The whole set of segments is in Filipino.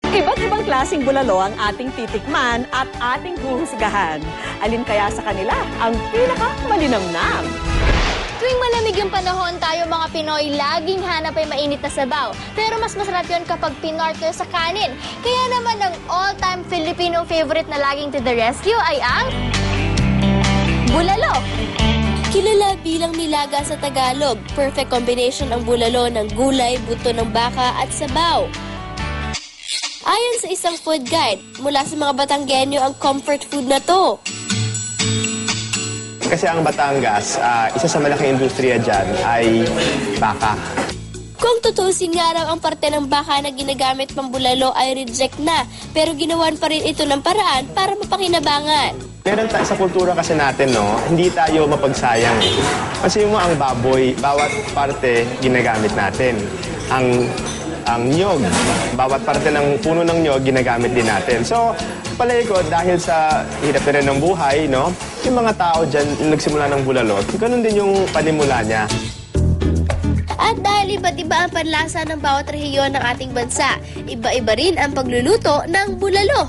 Iba't ibang klaseng bulalo ang ating titikman at ating huhusgahan. Alin kaya sa kanila ang pinakamalinamnam? Tuwing malamig yung panahon, tayo mga Pinoy laging hanap ay mainit na sabaw. Pero mas masarap yun kapag pinorto sa kanin. Kaya naman ang all-time Filipino favorite na laging to the rescue ay ang bulalo. Kilala bilang nilaga sa Tagalog, perfect combination ang bulalo ng gulay, buto ng baka at sabaw. Ayon sa isang food guide, mula sa mga Batanggenyo ang comfort food na to. Kasi ang Batangas, isa sa malaking industriya dyan ay baka. Kung tutusin nga raw ang parte ng baka na ginagamit pang bulalo ay reject na, pero ginawan pa rin ito ng paraan para mapakinabangan. Meron sa kultura kasi natin, no, hindi tayo mapagsayang. Kasi mo ang baboy, bawat parte ginagamit natin. Ang nyog, bawat parte ng puno ng nyog ginagamit din natin. So, palay ko, dahil sa hirap na rin ng buhay, no, yung mga tao dyan nagsimula ng bulalo, ganun din yung panimula niya. At dahil iba't iba ang panlasa ng bawat rehiyon ng ating bansa, iba-iba rin ang pagluluto ng bulalo.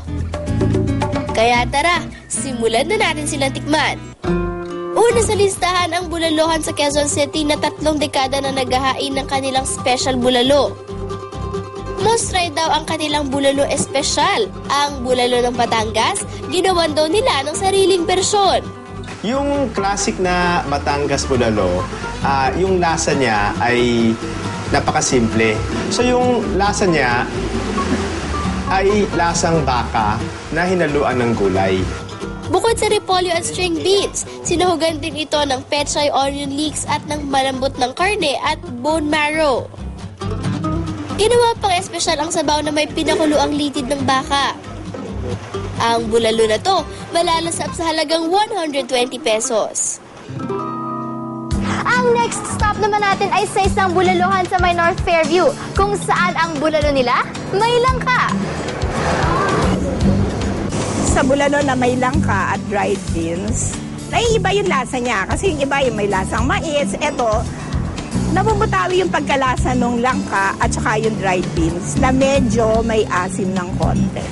Kaya tara, simulan na natin silang tikman. Una sa listahan ang bulalohan sa Quezon City na 3 dekada na naghahain ng kanilang special bulalo. Most try daw ang kanilang bulalo espesyal. Ang bulalo ng Batangas, ginawan daw nila ng sariling bersyon. Yung classic na Batangas bulalo, yung lasa niya ay napakasimple. So yung lasa niya ay lasang baka na hinaluan ng gulay. Bukod sa repolyo at string beans, sinuhugan din ito ng pechay onion leeks at ng malambot ng karne at bone marrow. Ginawa pang espesyal ang sabaw na may pinakuluang litid ng baka. Ang bulalo na to, malalasap sa halagang 120 pesos. Ang next stop naman natin ay sa isang bulalohan sa may North Fairview, kung saan ang bulalo nila may langka. Sa bulalo na may langka at dried beans, naiiba yung lasa niya. Kasi yung iba yung may lasang mais. Ito, nabubutawi yung pagkalasa ng langka at saka yung dried beans na medyo may asim ng konti.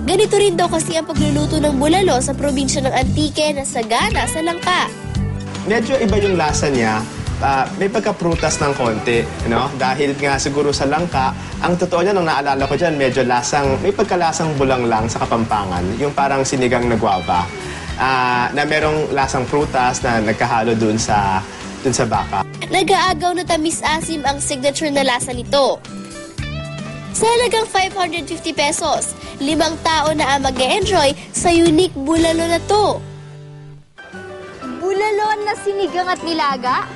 Ganito rin daw kasi ang pagluluto ng bulalo sa probinsya ng Antique na sagana sa langka. Medyo iba yung lasa niya. May pagkaprutas ng konti, no? Dahil nga siguro sa langka, ang totoo niya, nung naalala ko dyan, medyo may pagkalasang bulang lang sa Kapampangan, yung parang sinigang na guava, na merong lasang prutas na nagkahalo dun sa baka. Nag-aagaw na tamis-asim ang signature na lasa nito. Sa halagang 550 pesos, 5 tao na ang mag-e-enjoy sa unique bulalo na to. Bulalo na sinigang at nilaga?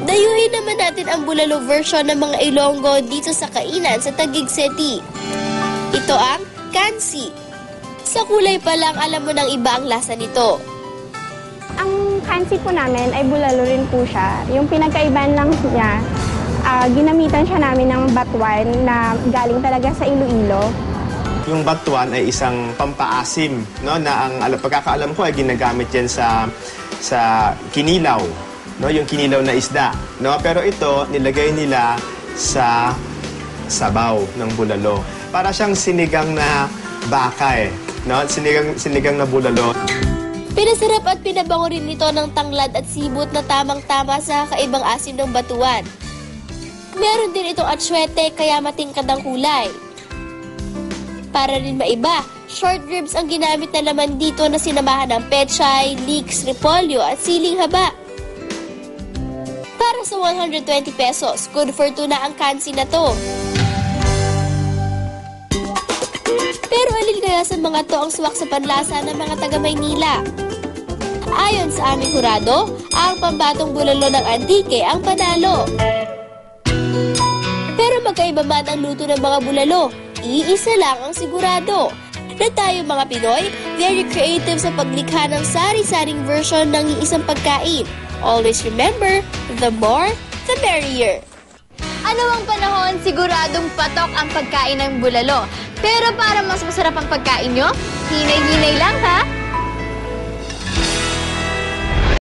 Dayuhin naman natin ang bulalo version ng mga Ilonggo dito sa kainan sa Taguig City. Ito ang kansi. Sa kulay pa lang alam mo ng iba ang lasa nito. Ang kansi po namin ay bulalo rin po siya. Yung pinagkaiban lang niya, ginamitan siya namin ng batuan na galing talaga sa Iloilo. Yung batuan ay isang pampaasim, no, na ang pagkakaalam ko ay ginagamit yan sa kinilaw, no, yung kinilaw na isda, no, pero ito nilagay nila sa sabaw ng bulalo. Para siyang sinigang na baka no, sinigang na bulalo. Pinasarap at pinabango rin nito ng tanglad at sibot na tamang-tama sa kaibang asim ng batuan. Meron din itong atsuete kaya matingkad ang kulay. Para rin maiba, short ribs ang ginamit na laman dito na sinamahan ng pechay, leeks, repolyo at siling haba. Para sa 120 pesos, good for two na ang kansi na to. Pero alin kaya sa mga to ang swak sa panlasa ng mga taga-Maynila? Ayon sa aming hurado, ang pambatong bulalo ng Antique ang panalo. Pero magkaiba man ang luto ng mga bulalo, iisa lang ang sigurado. Na tayo mga Pinoy, very creative sa paglikha ng sari-saring version ng iisang pagkain. Always remember, the more, the merrier. Ano ang panahon, siguradong patok ang pagkain ng bulalo. Pero para mas masarap ang pagkain nyo, hinay-hinay lang ha!